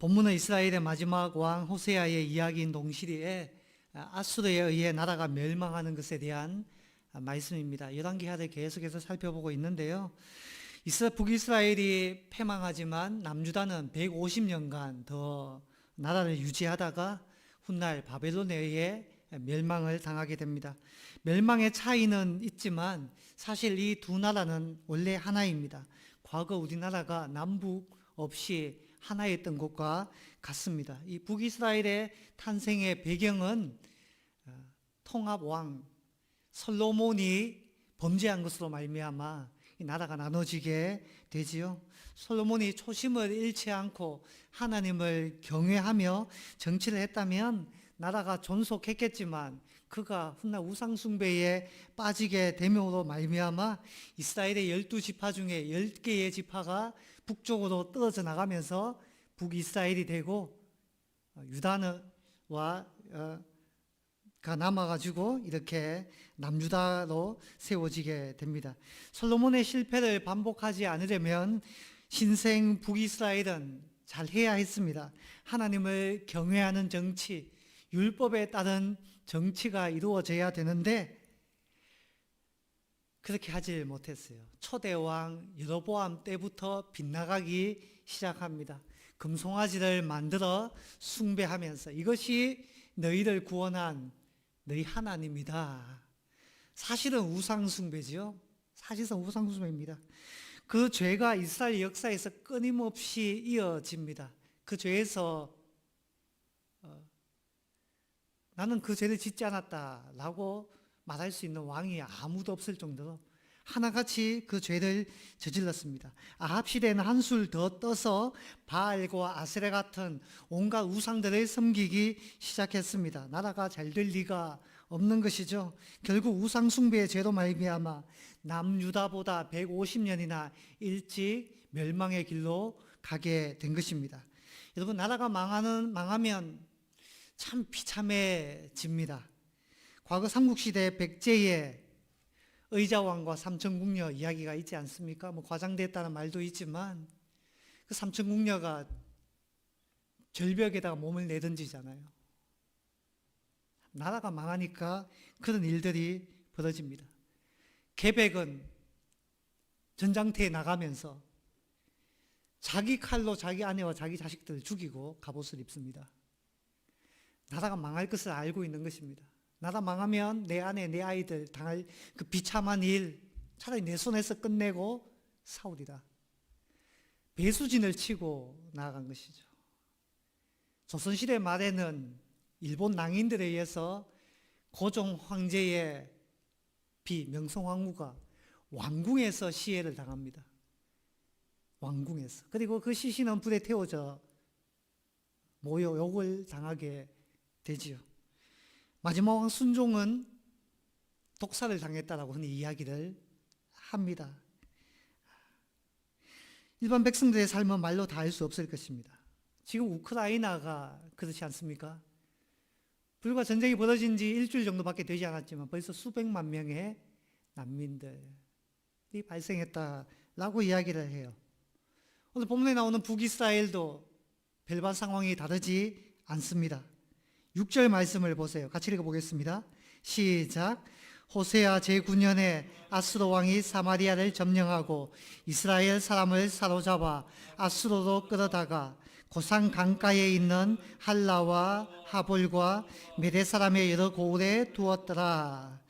본문은 이스라엘의 마지막 왕 호세아의 이야기인 동시리에 아수르에 의해 나라가 멸망하는 것에 대한 말씀입니다. 열왕기하를 계속해서 살펴보고 있는데요. 북이스라엘이 패망하지만 남유다는 150년간 더 나라를 유지하다가 훗날 바벨론에 의해 멸망을 당하게 됩니다. 멸망의 차이는 있지만 사실 이 두 나라는 원래 하나입니다. 과거 우리나라가 남북 없이 하나였던 것과 같습니다. 이 북이스라엘의 탄생의 배경은 통합왕 솔로몬이 범죄한 것으로 말미암아 이 나라가 나눠지게 되지요. 솔로몬이 초심을 잃지 않고 하나님을 경외하며 정치를 했다면 나라가 존속했겠지만 그가 훗날 우상숭배에 빠지게 됨으로 말미암아 이스라엘의 12지파 중에 10개의 지파가 북쪽으로 떨어져 나가면서 북이스라엘이 되고 유다와 가 남아가지고 이렇게 남유다로 세워지게 됩니다. 솔로몬의 실패를 반복하지 않으려면 신생 북이스라엘은 잘 해야 했습니다. 하나님을 경외하는 정치, 율법에 따른 정치가 이루어져야 되는데 그렇게 하지 못했어요. 초대왕 여로보암 때부터 빗나가기 시작합니다. 금송아지를 만들어 숭배하면서 이것이 너희를 구원한 너희 하나님이다. 사실은 우상숭배죠. 사실상 우상숭배입니다. 그 죄가 이스라엘 역사에서 끊임없이 이어집니다. 그 죄에서 나는 그 죄를 짓지 않았다라고 말할 수 있는 왕이 아무도 없을 정도로 하나같이 그 죄를 저질렀습니다. 아합 시대에는 한술 더 떠서 바알과 아세라 같은 온갖 우상들을 섬기기 시작했습니다. 나라가 잘 될 리가 없는 것이죠. 결국 우상 숭배의 죄로 말미암아 남유다보다 150년이나 일찍 멸망의 길로 가게 된 것입니다. 여러분, 나라가 망하면 참 비참해집니다. 과거 삼국시대 백제의 의자왕과 삼천궁녀 이야기가 있지 않습니까? 과장됐다는 말도 있지만 그 삼천궁녀가 절벽에다가 몸을 내던지잖아요. 나라가 망하니까 그런 일들이 벌어집니다. 계백은 전장터에 나가면서 자기 칼로 자기 아내와 자기 자식들을 죽이고 갑옷을 입습니다. 나라가 망할 것을 알고 있는 것입니다. 나라 망하면 내 아내, 내 아이들 당할 그 비참한 일 차라리 내 손에서 끝내고 싸우리라. 배수진을 치고 나아간 것이죠. 조선시대 말에는 일본 낭인들에 의해서 고종 황제의 명성황후가 왕궁에서 시해를 당합니다. 왕궁에서. 그리고 그 시신은 불에 태워져 모욕을 당하게 되지요. 마지막 왕 순종은 독살을 당했다라고 흔히 이야기를 합니다. 일반 백성들의 삶은 말로 다 알 수 없을 것입니다. 지금 우크라이나가 그렇지 않습니까? 불과 전쟁이 벌어진 지 일주일 정도밖에 되지 않았지만 벌써 수백만 명의 난민들이 발생했다라고 이야기를 해요. 오늘 본문에 나오는 북이스라엘도 별반 상황이 다르지 않습니다. 6절 말씀을 보세요. 같이 읽어보겠습니다. 시작. 호세아 제9년에 아수르 왕이 사마리아를 점령하고 이스라엘 사람을 사로잡아 아수르로 끌어다가 고산 강가에 있는 할라와 하볼과 메대 사람의 여러 고을에 두었더라.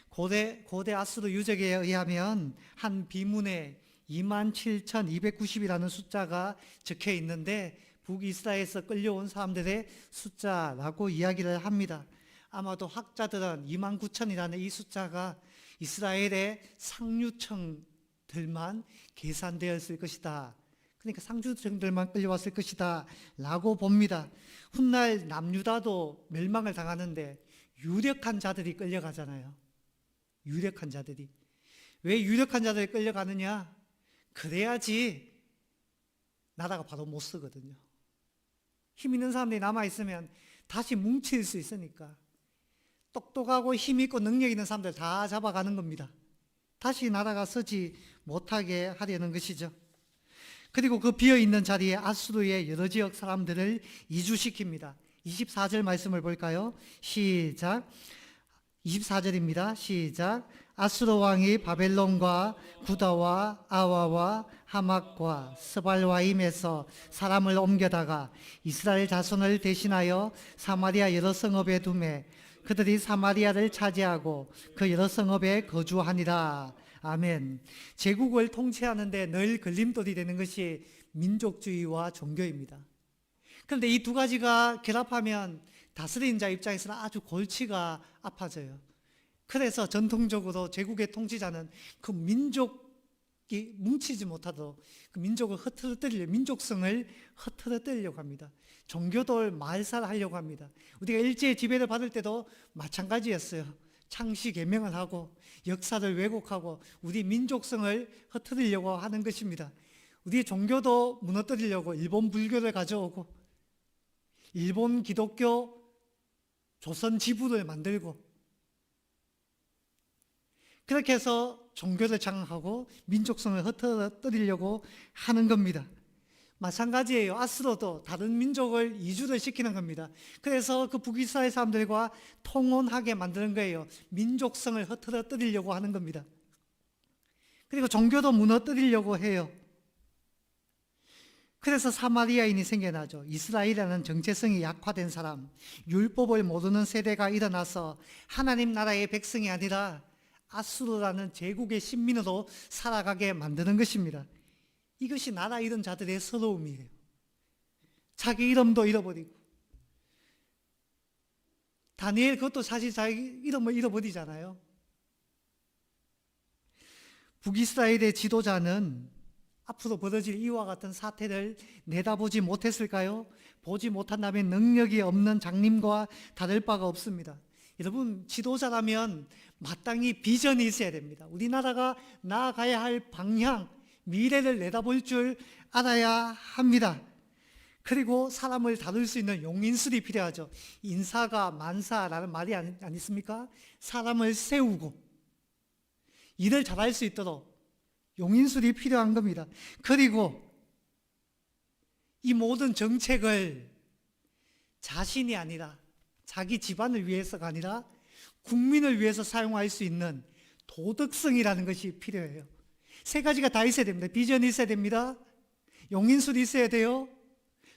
고대 아수르 유적에 의하면 한 비문에 27,290이라는 숫자가 적혀 있는데 북이스라엘에서 끌려온 사람들의 숫자라고 이야기를 합니다. 아마도 학자들은 29,000이라는 이 숫자가 이스라엘의 상류층들만 계산되었을 것이다. 그러니까 상류층들만 끌려왔을 것이다 라고 봅니다. 훗날 남유다도 멸망을 당하는데 유력한 자들이 끌려가잖아요. 유력한 자들이. 왜 유력한 자들이 끌려가느냐? 그래야지 나라가 바로 못 쓰거든요. 힘 있는 사람들이 남아있으면 다시 뭉칠 수 있으니까 똑똑하고 힘 있고 능력 있는 사람들 다 잡아가는 겁니다. 다시 나라가 서지 못하게 하려는 것이죠. 그리고 그 비어있는 자리에 아수르의 여러 지역 사람들을 이주시킵니다. 24절 말씀을 볼까요? 시작. 24절입니다. 시작. 아수르 왕이 바벨론과 구다와 아와와 하막과 스발와임에서 사람을 옮겨다가 이스라엘 자손을 대신하여 사마리아 여러 성읍에 두매 그들이 사마리아를 차지하고 그 여러 성읍에 거주하니라. 아멘. 제국을 통치하는데 늘 걸림돌이 되는 것이 민족주의와 종교입니다. 그런데 이 두 가지가 결합하면 다스리는 자 입장에서는 아주 골치가 아파져요. 그래서 전통적으로 제국의 통치자는 그 민족이 뭉치지 못하도록 그 민족을 흐트러뜨리려고, 민족성을 흐트러뜨리려고 합니다. 종교도 말살하려고 합니다. 우리가 일제 지배를 받을 때도 마찬가지였어요. 창시 개명을 하고 역사를 왜곡하고 우리 민족성을 흐트리려고 하는 것입니다. 우리 종교도 무너뜨리려고 일본 불교를 가져오고 일본 기독교 조선 지부를 만들고 그렇게 해서 종교를 장악하고 민족성을 흐트러뜨리려고 하는 겁니다. 마찬가지예요. 아수르도 다른 민족을 이주를 시키는 겁니다. 그래서 그 북이스라엘 사람들과 통혼하게 만드는 거예요. 민족성을 흐트러뜨리려고 하는 겁니다. 그리고 종교도 무너뜨리려고 해요. 그래서 사마리아인이 생겨나죠. 이스라엘이라는 정체성이 약화된 사람, 율법을 모르는 세대가 일어나서 하나님 나라의 백성이 아니라 아수르라는 제국의 신민으로 살아가게 만드는 것입니다. 이것이 나라 잃은 자들의 서러움이에요. 자기 이름도 잃어버리고 다니엘 그것도 사실 자기 이름을 잃어버리잖아요. 북이스라엘의 지도자는 앞으로 벌어질 이와 같은 사태를 내다보지 못했을까요? 보지 못한다면 능력이 없는 장님과 다를 바가 없습니다. 여러분, 지도자라면 마땅히 비전이 있어야 됩니다. 우리나라가 나아가야 할 방향, 미래를 내다볼 줄 알아야 합니다. 그리고 사람을 다룰 수 있는 용인술이 필요하죠. 인사가 만사라는 말이 아니 있습니까? 사람을 세우고 일을 잘할 수 있도록 용인술이 필요한 겁니다. 그리고 이 모든 정책을 자신이 아니라 자기 집안을 위해서가 아니라 국민을 위해서 사용할 수 있는 도덕성이라는 것이 필요해요. 세 가지가 다 있어야 됩니다. 비전이 있어야 됩니다. 용인술이 있어야 돼요.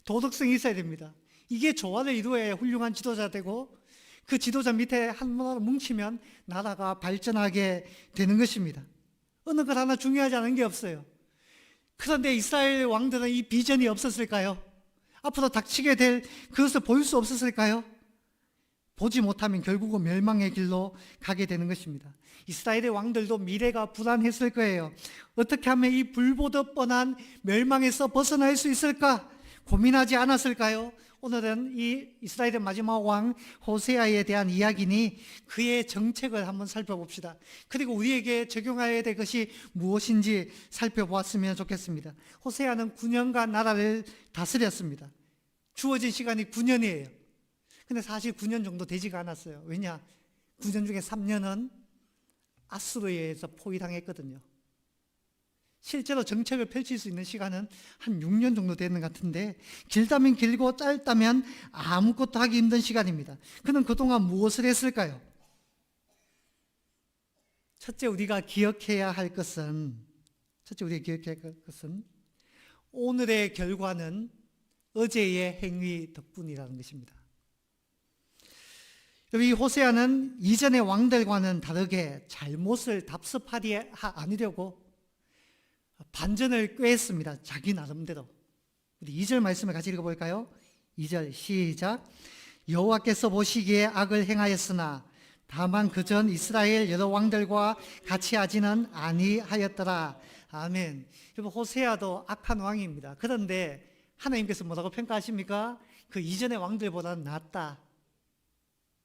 도덕성이 있어야 됩니다. 이게 조화를 이루어야 훌륭한 지도자 되고 그 지도자 밑에 한 나라로 뭉치면 나라가 발전하게 되는 것입니다. 어느 것 하나 중요하지 않은 게 없어요. 그런데 이스라엘 왕들은 이 비전이 없었을까요? 앞으로 닥치게 될 그것을 볼 수 없었을까요? 보지 못하면 결국은 멸망의 길로 가게 되는 것입니다. 이스라엘의 왕들도 미래가 불안했을 거예요. 어떻게 하면 이 불보듯 뻔한 멸망에서 벗어날 수 있을까? 고민하지 않았을까요? 오늘은 이 이스라엘의 마지막 왕 호세아에 대한 이야기니 그의 정책을 한번 살펴봅시다. 그리고 우리에게 적용해야 될 것이 무엇인지 살펴보았으면 좋겠습니다. 호세아는 9년간 나라를 다스렸습니다. 주어진 시간이 9년이에요. 근데 사실 9년 정도 되지가 않았어요. 왜냐? 9년 중에 3년은 아수르에 의해서 포위당했거든요. 실제로 정책을 펼칠 수 있는 시간은 한 6년 정도 되는 것 같은데 길다면 길고 짧다면 아무것도 하기 힘든 시간입니다. 그는 그동안 무엇을 했을까요? 첫째 우리가 기억해야 할 것은 오늘의 결과는 어제의 행위 덕분이라는 것입니다. 이 호세아는 이전의 왕들과는 다르게 잘못을 답습하지 않으려고 반전을 꾀했습니다. 자기 나름대로. 우리 2절 말씀을 같이 읽어볼까요? 2절 시작. 여호와께서 보시기에 악을 행하였으나 다만 그전 이스라엘 여러 왕들과 같이 하지는 아니하였더라. 아멘. 여러분 호세아도 악한 왕입니다. 그런데 하나님께서 뭐라고 평가하십니까? 그 이전의 왕들보다는 낫다.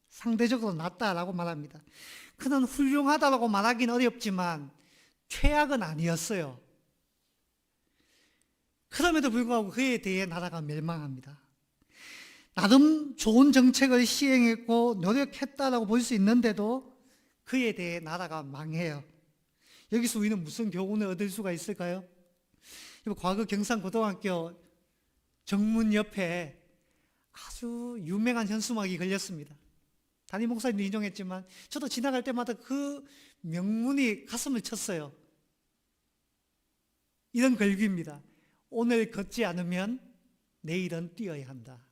상대적으로 낫다라고 말합니다. 그는 훌륭하다라고 말하기는 어렵지만 최악은 아니었어요. 그럼에도 불구하고 그에 대해 나라가 멸망합니다. 나름 좋은 정책을 시행했고 노력했다라고 볼 수 있는데도 그에 대해 나라가 망해요. 여기서 우리는 무슨 교훈을 얻을 수가 있을까요? 과거 경상고등학교 정문 옆에 아주 유명한 현수막이 걸렸습니다. 담임 목사님도 인용했지만 저도 지나갈 때마다 그 명문이 가슴을 쳤어요. 이런 글귀입니다. 오늘 걷지 않으면 내일은 뛰어야 한다.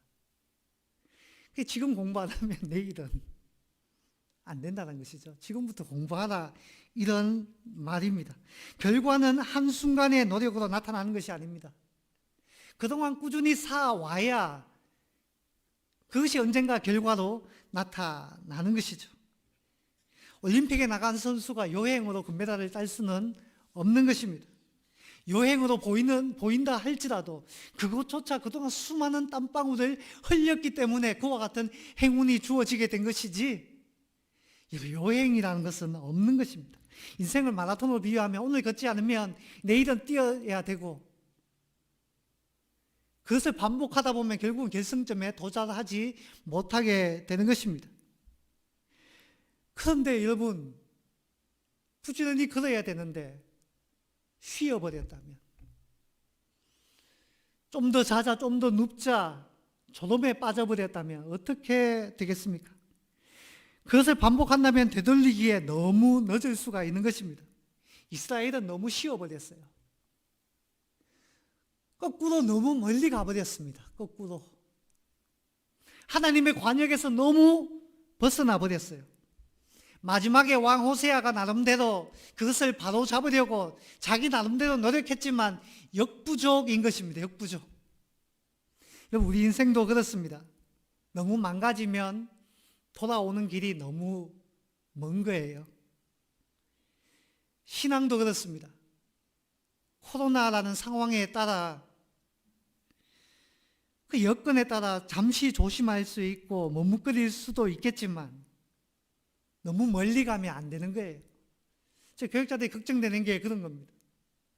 지금 공부 안 하면 내일은 안 된다는 것이죠. 지금부터 공부하라, 이런 말입니다. 결과는 한순간의 노력으로 나타나는 것이 아닙니다. 그동안 꾸준히 쌓아와야 그것이 언젠가 결과로 나타나는 것이죠. 올림픽에 나간 선수가 요행으로 금메달을 딸 수는 없는 것입니다. 요행으로 보인다 할지라도 그것조차 그동안 수많은 땀방울을 흘렸기 때문에 그와 같은 행운이 주어지게 된 것이지, 요행이라는 것은 없는 것입니다. 인생을 마라톤으로 비유하면 오늘 걷지 않으면 내일은 뛰어야 되고, 그것을 반복하다 보면 결국은 결승점에 도달하지 못하게 되는 것입니다. 그런데 여러분, 부지런히 걸어야 되는데 쉬어버렸다면, 좀 더 자자, 좀 더 눕자, 졸음에 빠져버렸다면 어떻게 되겠습니까? 그것을 반복한다면 되돌리기에 너무 늦을 수가 있는 것입니다. 이스라엘은 너무 쉬어버렸어요. 거꾸로 너무 멀리 가버렸습니다. 거꾸로 하나님의 관역에서 너무 벗어나 버렸어요. 마지막에 왕 호세아가 나름대로 그것을 바로 잡으려고 자기 나름대로 노력했지만 역부족인 것입니다. 역부족. 우리 인생도 그렇습니다. 너무 망가지면 돌아오는 길이 너무 먼 거예요. 신앙도 그렇습니다. 코로나라는 상황에 따라, 그 여건에 따라 잠시 조심할 수 있고 머뭇거릴 수도 있겠지만 너무 멀리 가면 안 되는 거예요. 제 교육자들이 걱정되는 게 그런 겁니다.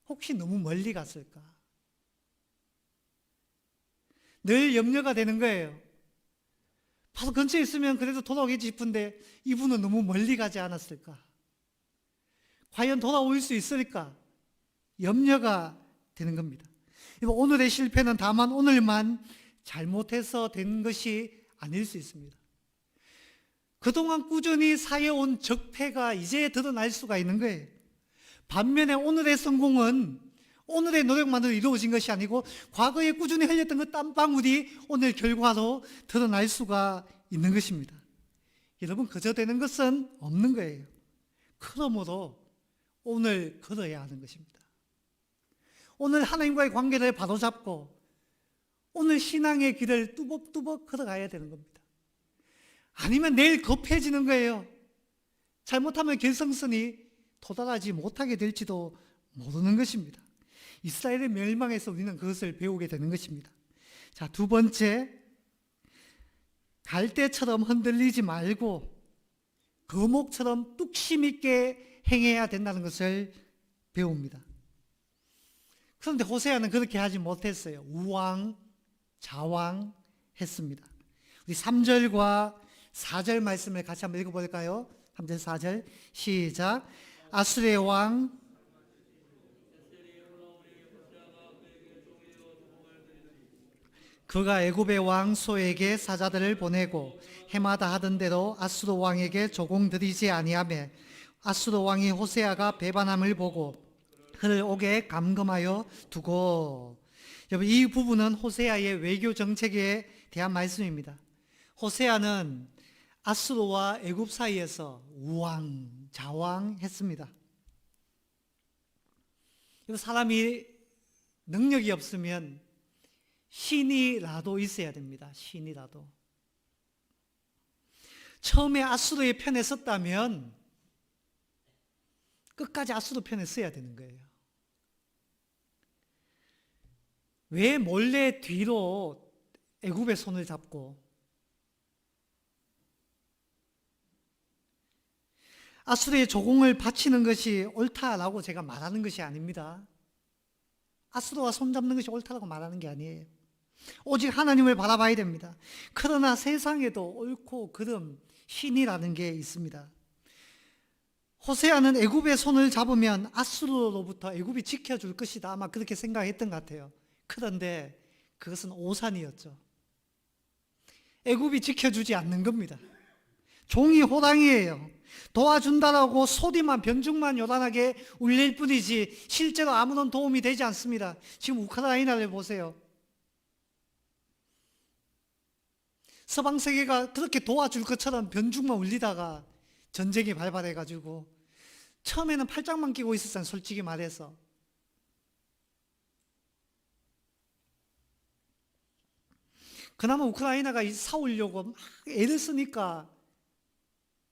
혹시 너무 멀리 갔을까? 늘 염려가 되는 거예요. 바로 근처에 있으면 그래도 돌아오겠지 싶은데 이분은 너무 멀리 가지 않았을까? 과연 돌아올 수 있을까? 염려가 되는 겁니다. 오늘의 실패는 다만 오늘만 잘못해서 된 것이 아닐 수 있습니다. 그동안 꾸준히 쌓여온 적폐가 이제 드러날 수가 있는 거예요. 반면에 오늘의 성공은 오늘의 노력만으로 이루어진 것이 아니고 과거에 꾸준히 흘렸던 그 땀방울이 오늘 결과로 드러날 수가 있는 것입니다. 여러분, 그저 되는 것은 없는 거예요. 그러므로 오늘 걸어야 하는 것입니다. 오늘 하나님과의 관계를 바로잡고 오늘 신앙의 길을 뚜벅뚜벅 걸어가야 되는 겁니다. 아니면 내일 급해지는 거예요. 잘못하면 결승선이 도달하지 못하게 될지도 모르는 것입니다. 이스라엘의 멸망에서 우리는 그것을 배우게 되는 것입니다. 자, 두 번째, 갈대처럼 흔들리지 말고 거목처럼 뚝심 있게 행해야 된다는 것을 배웁니다. 그런데 호세아는 그렇게 하지 못했어요. 우왕좌왕했습니다. 우리 3절과 4절 말씀을 같이 한번 읽어볼까요? 3절 4절 시작. 아수르의 왕 그가 애굽의 왕 소에게 사자들을 보내고 해마다 하던 대로 아수르 왕에게 조공 드리지 아니하며 아수르 왕이 호세아가 배반함을 보고 그를 옥에 감금하여 두고. 여러분, 이 부분은 호세아의 외교 정책에 대한 말씀입니다. 호세아는 아수르와 애굽 사이에서 우왕좌왕했습니다. 사람이 능력이 없으면 신이라도 있어야 됩니다. 신이라도. 처음에 아수르의 편에 섰다면 끝까지 아수르 편에 서야 되는 거예요. 왜 몰래 뒤로 애굽의 손을 잡고 아수르의 조공을 바치는 것이 옳다라고 제가 말하는 것이 아닙니다. 아수르와 손잡는 것이 옳다라고 말하는 게 아니에요. 오직 하나님을 바라봐야 됩니다. 그러나 세상에도 옳고 그름, 신이라는 게 있습니다. 호세아는 애굽의 손을 잡으면 아수르로부터 애굽이 지켜줄 것이다, 아마 그렇게 생각했던 것 같아요. 그런데 그것은 오산이었죠. 애굽이 지켜주지 않는 겁니다. 종이 호랑이에요. 도와준다라고 소리만, 변죽만 요란하게 울릴 뿐이지 실제로 아무런 도움이 되지 않습니다. 지금 우크라이나를 보세요. 서방 세계가 그렇게 도와줄 것처럼 변죽만 울리다가 전쟁이 발발해가지고 처음에는 팔짱만 끼고 있었잖아요, 솔직히 말해서. 그나마 우크라이나가 싸우려고 막 애를 쓰니까,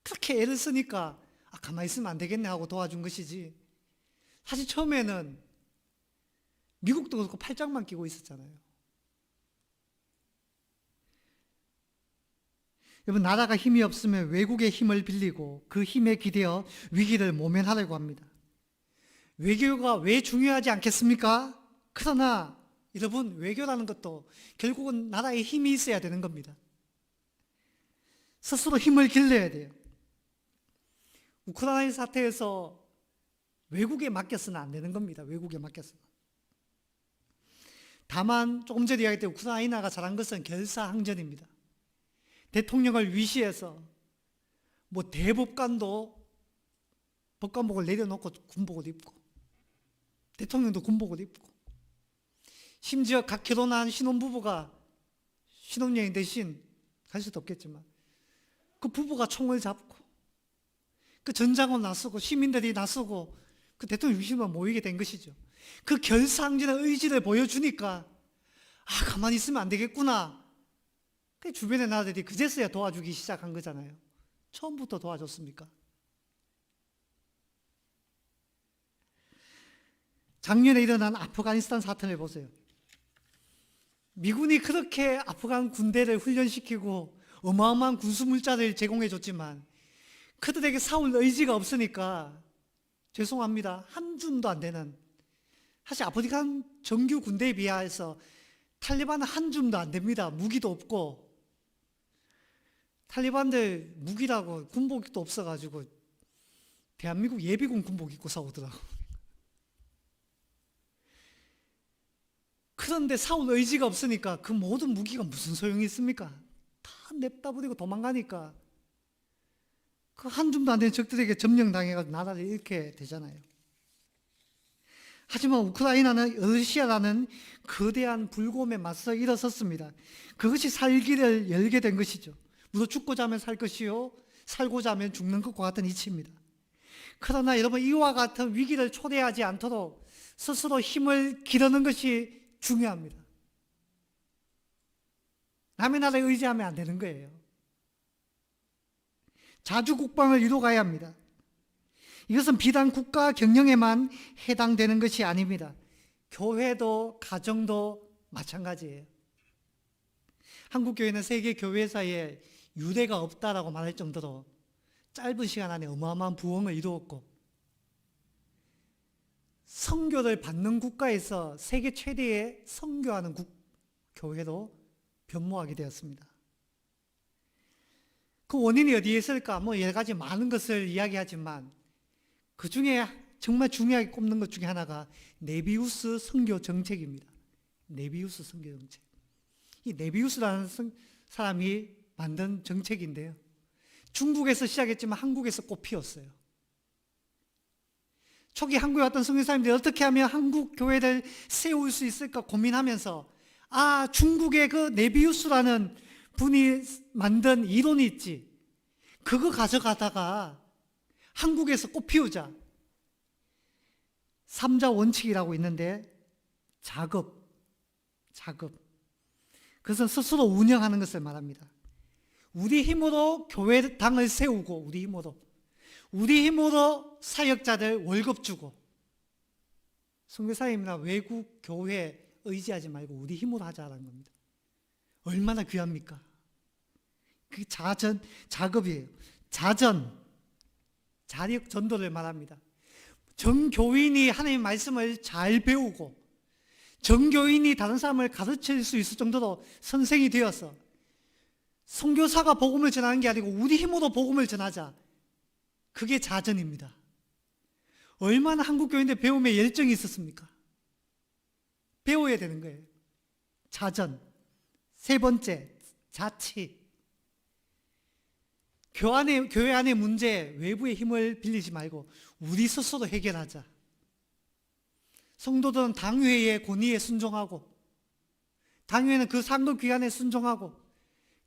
그렇게 애를 쓰니까 가만히 있으면 안 되겠네 하고 도와준 것이지, 사실 처음에는 미국도 그렇고 팔짱만 끼고 있었잖아요. 여러분, 나라가 힘이 없으면 외국의 힘을 빌리고 그 힘에 기대어 위기를 모면하려고 합니다. 외교가 왜 중요하지 않겠습니까? 그러나 여러분, 외교라는 것도 결국은 나라에 힘이 있어야 되는 겁니다. 스스로 힘을 길러야 돼요. 우크라이나 사태에서 외국에 맡겨서는 안 되는 겁니다. 외국에 맡겨서는. 다만 조금 전에 이야기했던 우크라이나가 잘한 것은 결사항전입니다. 대통령을 위시해서 대법관도 법관복을 내려놓고 군복을 입고, 대통령도 군복을 입고, 심지어 각 결혼한 신혼부부가 신혼여행 대신 갈 수도 없겠지만 그 부부가 총을 잡고 그 전장을 나서고 시민들이 나서고 그 대통령 위시만 모이게 된 것이죠. 그 결사항전의 의지를 보여주니까 가만히 있으면 안 되겠구나. 그 주변의 나라들이 그제서야 도와주기 시작한 거잖아요. 처음부터 도와줬습니까? 작년에 일어난 아프가니스탄 사태를 보세요. 미군이 그렇게 아프간 군대를 훈련시키고 어마어마한 군수물자를 제공해줬지만 그들에게 싸울 의지가 없으니까 죄송합니다, 한 줌도 안 되는, 사실 아프간 정규 군대에 비해서 탈리반은 한 줌도 안 됩니다. 무기도 없고, 탈리반들 무기라고 군복도 없어가지고 대한민국 예비군 군복 입고 싸우더라고. 그런데 싸울 의지가 없으니까 그 모든 무기가 무슨 소용이 있습니까? 다 냅다 버리고 도망가니까 그 한 줌도 안 되는 적들에게 점령당해가지고 나라를 잃게 되잖아요. 하지만 우크라이나는 러시아라는 거대한 불곰에 맞서 일어섰습니다. 그것이 살기를 열게 된 것이죠. 무릇 죽고자 하면 살 것이요 살고자 하면 죽는 것과 같은 이치입니다. 그러나 여러분, 이와 같은 위기를 초래하지 않도록 스스로 힘을 기르는 것이 중요합니다. 남의 나라에 의지하면 안 되는 거예요. 자주국방을 이루어가야 합니다. 이것은 비단 국가 경영에만 해당되는 것이 아닙니다. 교회도 가정도 마찬가지예요. 한국 교회는 세계 교회 사이에 유대가 없다라고 말할 정도로 짧은 시간 안에 어마어마한 부흥을 이루었고, 선교를 받는 국가에서 세계 최대의 선교하는 교회로 변모하게 되었습니다. 그 원인이 어디에 있을까? 여러 가지 많은 것을 이야기하지만 그 중에 정말 중요하게 꼽는 것 중에 하나가 네비우스 선교 정책입니다. 네비우스 선교 정책. 이 네비우스라는 사람이 만든 정책인데요, 중국에서 시작했지만 한국에서 꽃 피웠어요. 초기 한국에 왔던 선교사님들이 어떻게 하면 한국 교회를 세울 수 있을까 고민하면서 중국의 그 네비우스라는 분이 만든 이론이 있지, 그거 가져가다가 한국에서 꽃 피우자. 3자 원칙이라고 있는데, 작업. 그것은 스스로 운영하는 것을 말합니다. 우리 힘으로 교회당을 세우고, 우리 힘으로 사역자들 월급 주고, 선교사님이나 외국 교회 의지하지 말고 우리 힘으로 하자라는 겁니다. 얼마나 귀합니까? 그게 작업이에요. 자력 전도를 말합니다. 정교인이 하나님의 말씀을 잘 배우고, 정교인이 다른 사람을 가르칠 수 있을 정도로 선생이 되어서 선교사가 복음을 전하는 게 아니고 우리 힘으로 복음을 전하자. 그게 자전입니다. 얼마나 한국 교회인데 배움에 열정이 있었습니까? 배워야 되는 거예요. 자전. 세 번째, 자치. 교회 안의 문제, 외부의 힘을 빌리지 말고 우리 스스로 해결하자. 성도들은 당회의 권위에 순종하고, 당회는 그 상급 기관에 순종하고,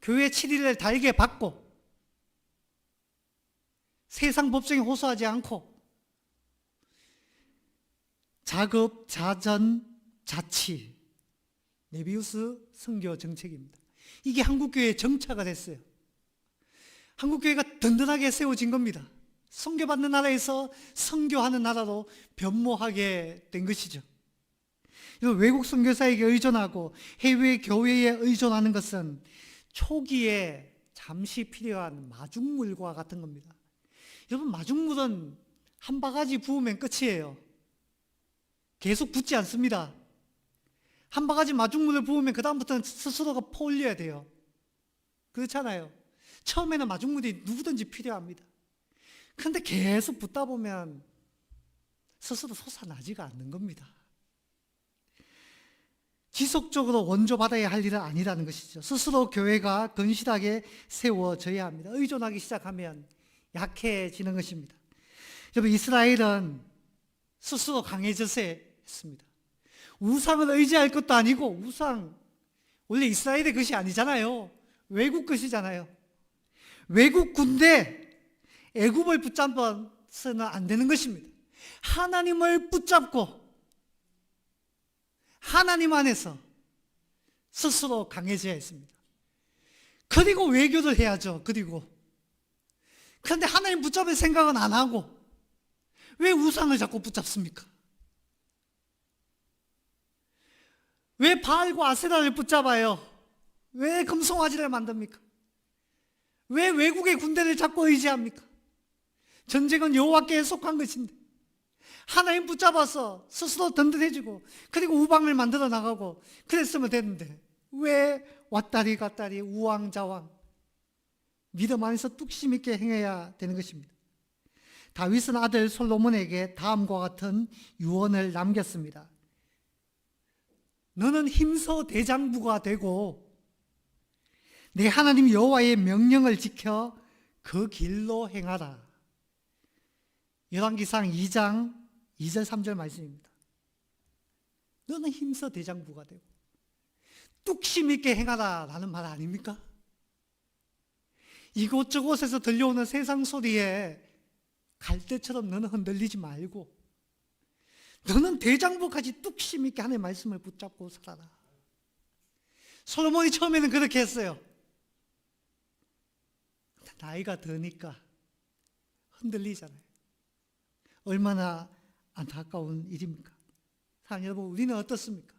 교회 7일을 달게 받고, 세상 법정에 호소하지 않고, 자급, 자전, 자치. 메비우스 선교 정책입니다. 이게 한국교회의 정차가 됐어요. 한국교회가 든든하게 세워진 겁니다. 선교받는 나라에서 선교하는 나라로 변모하게 된 것이죠. 외국 선교사에게 의존하고 해외 교회에 의존하는 것은 초기에 잠시 필요한 마중물과 같은 겁니다. 여러분, 마중물은 한 바가지 부으면 끝이에요. 계속 붓지 않습니다. 한 바가지 마중물을 부으면 그 다음부터는 스스로가 퍼올려야 돼요. 그렇잖아요. 처음에는 마중물이 누구든지 필요합니다. 그런데 계속 붓다 보면 스스로 솟아나지가 않는 겁니다. 지속적으로 원조받아야 할 일은 아니라는 것이죠. 스스로 교회가 건실하게 세워져야 합니다. 의존하기 시작하면 약해지는 것입니다. 여러분, 이스라엘은 스스로 강해져야 했습니다. 우상을 의지할 것도 아니고, 우상, 원래 이스라엘의 것이 아니잖아요. 외국 것이잖아요. 외국 군대, 애굽을 붙잡아서는 안 되는 것입니다. 하나님을 붙잡고 하나님 안에서 스스로 강해져야 했습니다. 그리고 외교를 해야죠. 그런데 하나님 붙잡을 생각은 안 하고 왜 우상을 자꾸 붙잡습니까? 왜 바알과 아세라를 붙잡아요? 왜 금송아지를 만듭니까? 왜 외국의 군대를 자꾸 의지합니까? 전쟁은 여호와께 속한 것인데 하나님 붙잡아서 스스로 든든해지고 그리고 우방을 만들어 나가고 그랬으면 되는데 왜 왔다리 갔다리 우왕좌왕 믿음 안에서 뚝심 있게 행해야 되는 것입니다. 다윗은 아들 솔로몬에게 다음과 같은 유언을 남겼습니다. 너는 힘써 대장부가 되고 내 하나님 여호와의 명령을 지켜 그 길로 행하라. 열왕기상 2장 2절 3절 말씀입니다. 너는 힘써 대장부가 되고 뚝심 있게 행하라 라는 말 아닙니까? 이곳저곳에서 들려오는 세상 소리에 갈대처럼 너는 흔들리지 말고 너는 대장부까지 뚝심 있게 하나님의 말씀을 붙잡고 살아라. 솔로몬이 처음에는 그렇게 했어요. 나이가 드니까 흔들리잖아요. 얼마나 안타까운 일입니까? 사랑하는 여러분, 우리는 어떻습니까?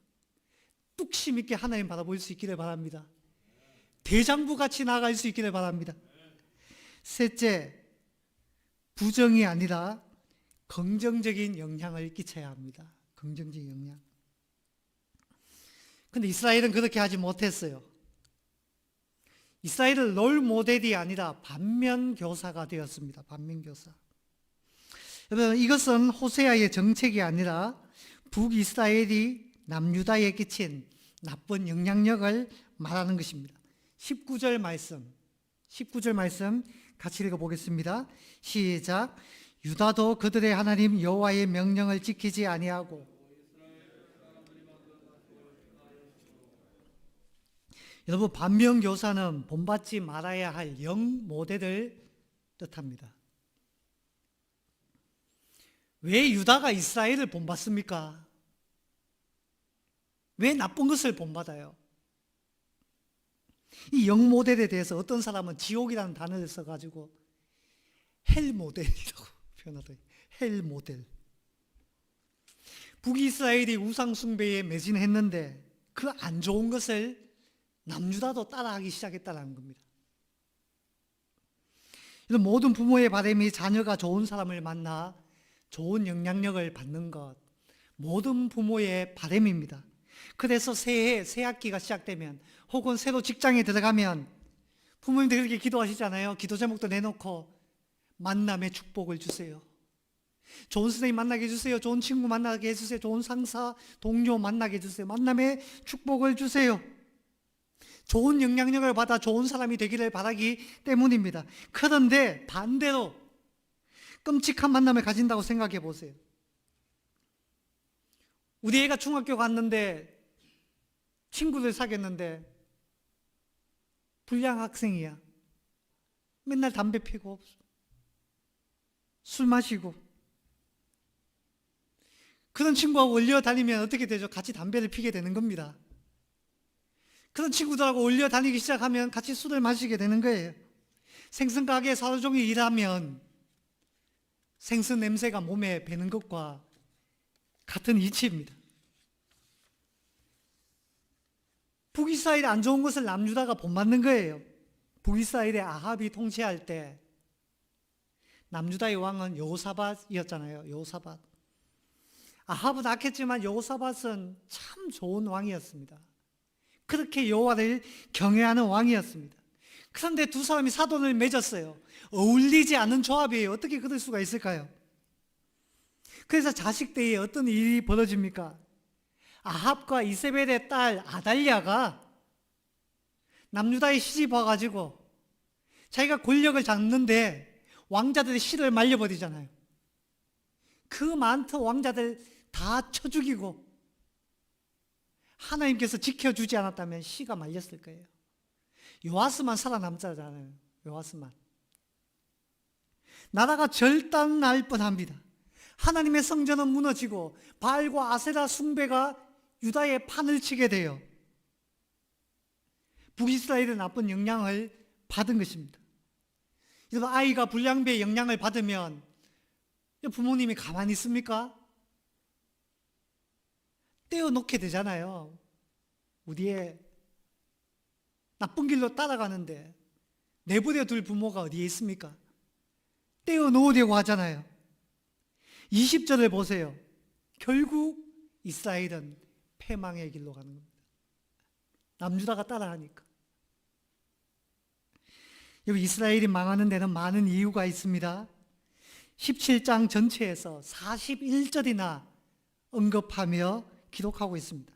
뚝심 있게 하나님 바라볼 수 있기를 바랍니다. 대장부같이 나아갈 수 있기를 바랍니다. 셋째, 부정이 아니라 긍정적인 영향을 끼쳐야 합니다. 긍정적인 영향. 근데 이스라엘은 그렇게 하지 못했어요. 이스라엘은 롤 모델이 아니라 반면교사가 되었습니다. 반면교사. 여러분, 이것은 호세아의 정책이 아니라 북이스라엘이 남유다에 끼친 나쁜 영향력을 말하는 것입니다. 19절 말씀 같이 읽어보겠습니다. 시작. 유다도 그들의 하나님 여호와의 명령을 지키지 아니하고. 여러분, 반면교사는 본받지 말아야 할 영 모델을 뜻합니다. 왜 유다가 이스라엘을 본받습니까? 왜 나쁜 것을 본받아요? 이 영 모델에 대해서 어떤 사람은 지옥이라는 단어를 써가지고 헬 모델이라고 표현하더라고요. 헬 모델. 북이스라엘이 우상 숭배에 매진했는데 그 안 좋은 것을 남유다도 따라하기 시작했다는 겁니다. 모든 부모의 바람이 자녀가 좋은 사람을 만나 좋은 영향력을 받는 것, 모든 부모의 바람입니다. 그래서 새해, 새 학기가 시작되면 혹은 새로 직장에 들어가면 부모님들 그렇게 기도하시잖아요. 기도 제목도 내놓고 만남의 축복을 주세요. 좋은 선생님 만나게 해주세요. 좋은 친구 만나게 해주세요. 좋은 상사, 동료 만나게 해주세요. 만남의 축복을 주세요. 좋은 영향력을 받아 좋은 사람이 되기를 바라기 때문입니다. 그런데 반대로 끔찍한 만남을 가진다고 생각해 보세요. 우리 애가 중학교 갔는데 친구들 사귀었는데 불량 학생이야. 맨날 담배 피고 술 마시고 그런 친구하고 어울려 다니면 어떻게 되죠? 같이 담배를 피게 되는 겁니다. 그런 친구들하고 어울려 다니기 시작하면 같이 술을 마시게 되는 거예요. 생선 가게에서 하루 종일 일하면 생선 냄새가 몸에 배는 것과 같은 이치입니다. 북이스라엘에 안 좋은 것을 남유다가 본받는 거예요. 북이스라엘의 아합이 통치할 때 남유다의 왕은 여호사밧이었잖아요. 여호사밧. 아합은 악했지만 여호사밧은 참 좋은 왕이었습니다. 그렇게 여호와를 경외하는 왕이었습니다. 그런데 두 사람이 사돈을 맺었어요. 어울리지 않은 조합이에요. 어떻게 그럴 수가 있을까요? 그래서 자식들이 어떤 일이 벌어집니까? 아합과 이세벨의 딸 아달랴가 남유다에 시집 와가지고 자기가 권력을 잡는데 왕자들의 씨를 말려버리잖아요. 그 많던 왕자들 다 쳐 죽이고 하나님께서 지켜주지 않았다면 씨가 말렸을 거예요. 요아스만 살아남잖아요. 요아스만. 나라가 절단날 뻔합니다. 하나님의 성전은 무너지고 바알과 아세라 숭배가 유다의 판을 치게 돼요. 북이스라엘의 나쁜 영향을 받은 것입니다. 여러분, 아이가 불량배의 영향을 받으면 부모님이 가만히 있습니까? 떼어놓게 되잖아요. 우리 애 나쁜 길로 따라가는데 내버려 둘 부모가 어디에 있습니까? 떼어놓으려고 하잖아요. 20절을 보세요. 결국 이스라엘은 패망의 길로 가는 겁니다. 남유다가 따라하니까. 여기 이스라엘이 망하는 데는 많은 이유가 있습니다. 17장 전체에서 41절이나 언급하며 기록하고 있습니다.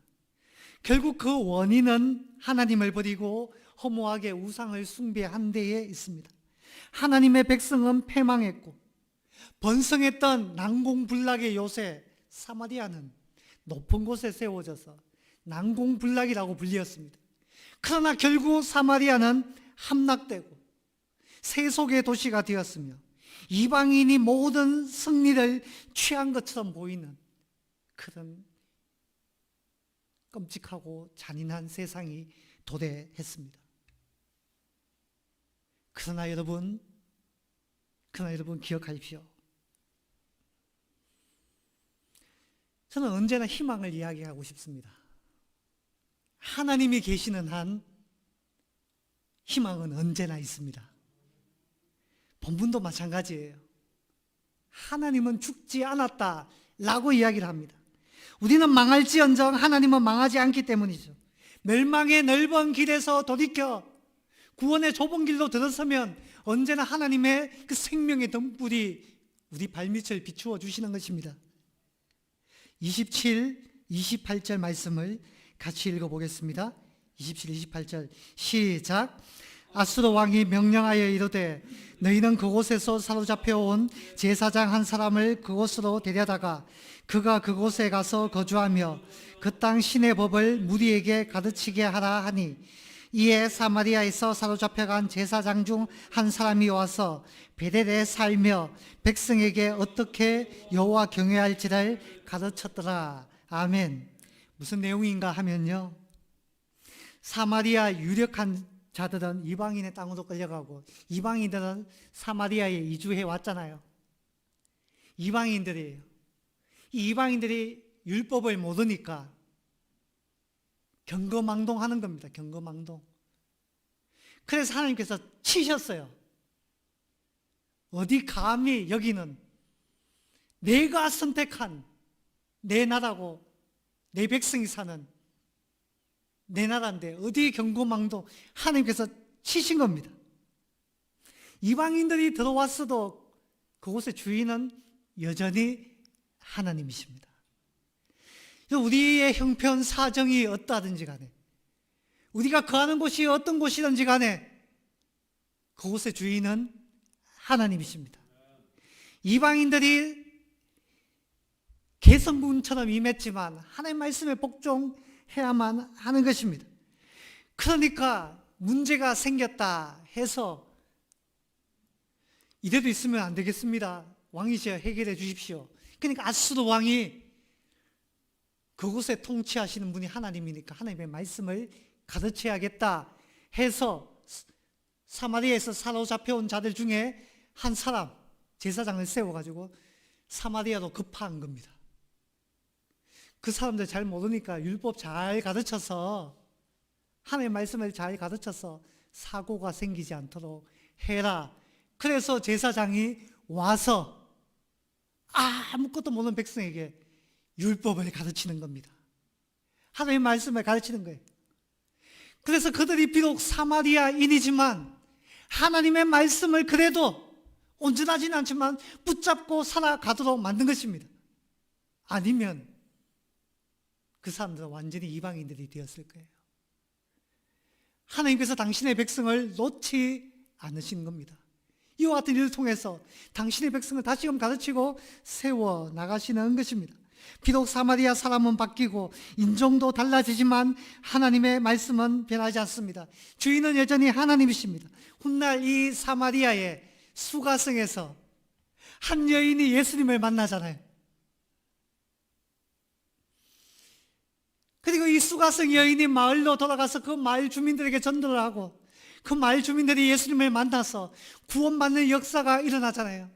결국 그 원인은 하나님을 버리고 허무하게 우상을 숭배한 데에 있습니다. 하나님의 백성은 패망했고 번성했던 난공불락의 요새 사마리아는 높은 곳에 세워져서 난공불락이라고 불리었습니다. 그러나 결국 사마리아는 함락되고 세속의 도시가 되었으며 이방인이 모든 승리를 취한 것처럼 보이는 그런 끔찍하고 잔인한 세상이 도래했습니다. 그러나 여러분 기억하십시오. 저는 언제나 희망을 이야기하고 싶습니다. 하나님이 계시는 한 희망은 언제나 있습니다. 본문도 마찬가지예요. 하나님은 죽지 않았다라고 이야기를 합니다. 우리는 망할지언정 하나님은 망하지 않기 때문이죠. 멸망의 넓은 길에서 돌이켜 구원의 좁은 길로 들어서면 언제나 하나님의 그 생명의 등불이 우리 발밑을 비추어 주시는 것입니다. 27, 28절 말씀을 같이 읽어보겠습니다. 27, 28절 시작. 아수르 왕이 명령하여 이르되 너희는 그곳에서 사로잡혀온 제사장 한 사람을 그곳으로 데려다가 그가 그곳에 가서 거주하며 그 땅 신의 법을 무리에게 가르치게 하라 하니 이에 사마리아에서 사로잡혀간 제사장 중 한 사람이 와서 베델에 살며 백성에게 어떻게 여호와 경외할지를 가르쳤더라. 아멘. 무슨 내용인가 하면요, 사마리아 유력한 자들은 이방인의 땅으로 끌려가고 이방인들은 사마리아에 이주해 왔잖아요. 이방인들이에요. 이 이방인들이 율법을 모르니까 경거망동하는 겁니다. 경거망동. 그래서 하나님께서 치셨어요. 어디 감히 여기는 내가 선택한 내 나라고 내 백성이 사는 내 나라인데 어디 경거망동. 하나님께서 치신 겁니다. 이방인들이 들어왔어도 그곳의 주인은 여전히 하나님이십니다. 우리의 형편 사정이 어떠하든지 간에, 우리가 거하는 곳이 어떤 곳이든지 간에 그곳의 주인은 하나님이십니다. 이방인들이 개성군처럼 임했지만 하나님의 말씀에 복종해야만 하는 것입니다. 그러니까 문제가 생겼다 해서 이래도 있으면 안 되겠습니다. 왕이시여 해결해 주십시오. 그러니까 아수르 왕이 그곳에 통치하시는 분이 하나님이니까 하나님의 말씀을 가르쳐야겠다 해서 사마리아에서 사로잡혀온 자들 중에 한 사람, 제사장을 세워가지고 사마리아로 급파한 겁니다. 그 사람들 잘 모르니까 율법 잘 가르쳐서, 하나님의 말씀을 잘 가르쳐서 사고가 생기지 않도록 해라. 그래서 제사장이 와서 아무것도 모르는 백성에게 율법을 가르치는 겁니다. 하나님의 말씀을 가르치는 거예요. 그래서 그들이 비록 사마리아인이지만 하나님의 말씀을 그래도 온전하지는 않지만 붙잡고 살아가도록 만든 것입니다. 아니면 그 사람들은 완전히 이방인들이 되었을 거예요. 하나님께서 당신의 백성을 놓지 않으신 겁니다. 이와 같은 일을 통해서 당신의 백성을 다시금 가르치고 세워 나가시는 것입니다. 비록 사마리아 사람은 바뀌고 인종도 달라지지만 하나님의 말씀은 변하지 않습니다. 주인은 여전히 하나님이십니다. 훗날 이 사마리아의 수가성에서 한 여인이 예수님을 만나잖아요. 그리고 이 수가성 여인이 마을로 돌아가서 그 마을 주민들에게 전도를 하고 그 마을 주민들이 예수님을 만나서 구원받는 역사가 일어나잖아요.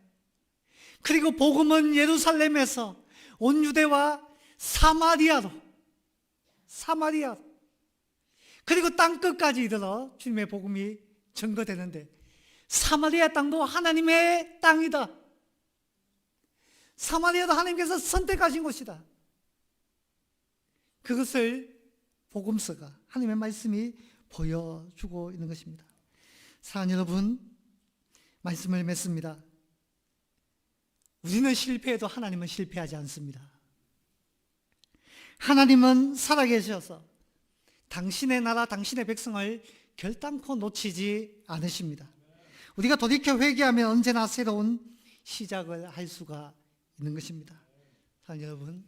그리고 복음은 예루살렘에서 온 유대와 사마리아로 그리고 땅끝까지 이르러 주님의 복음이 전거되는데, 사마리아 땅도 하나님의 땅이다. 사마리아도 하나님께서 선택하신 곳이다. 그것을 복음서가, 하나님의 말씀이 보여주고 있는 것입니다. 사랑하는 여러분, 말씀을 맺습니다. 우리는 실패해도 하나님은 실패하지 않습니다. 하나님은 살아계셔서 당신의 나라, 당신의 백성을 결단코 놓치지 않으십니다. 우리가 돌이켜 회개하면 언제나 새로운 시작을 할 수가 있는 것입니다. 사랑하는 여러분,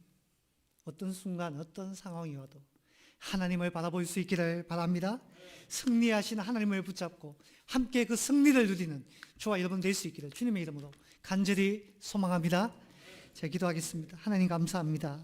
어떤 순간, 어떤 상황이 와도 하나님을 바라볼 수 있기를 바랍니다. 승리하신 하나님을 붙잡고 함께 그 승리를 누리는 저와 여러분 될 수 있기를 주님의 이름으로 간절히 소망합니다. 제가 기도하겠습니다. 하나님 감사합니다.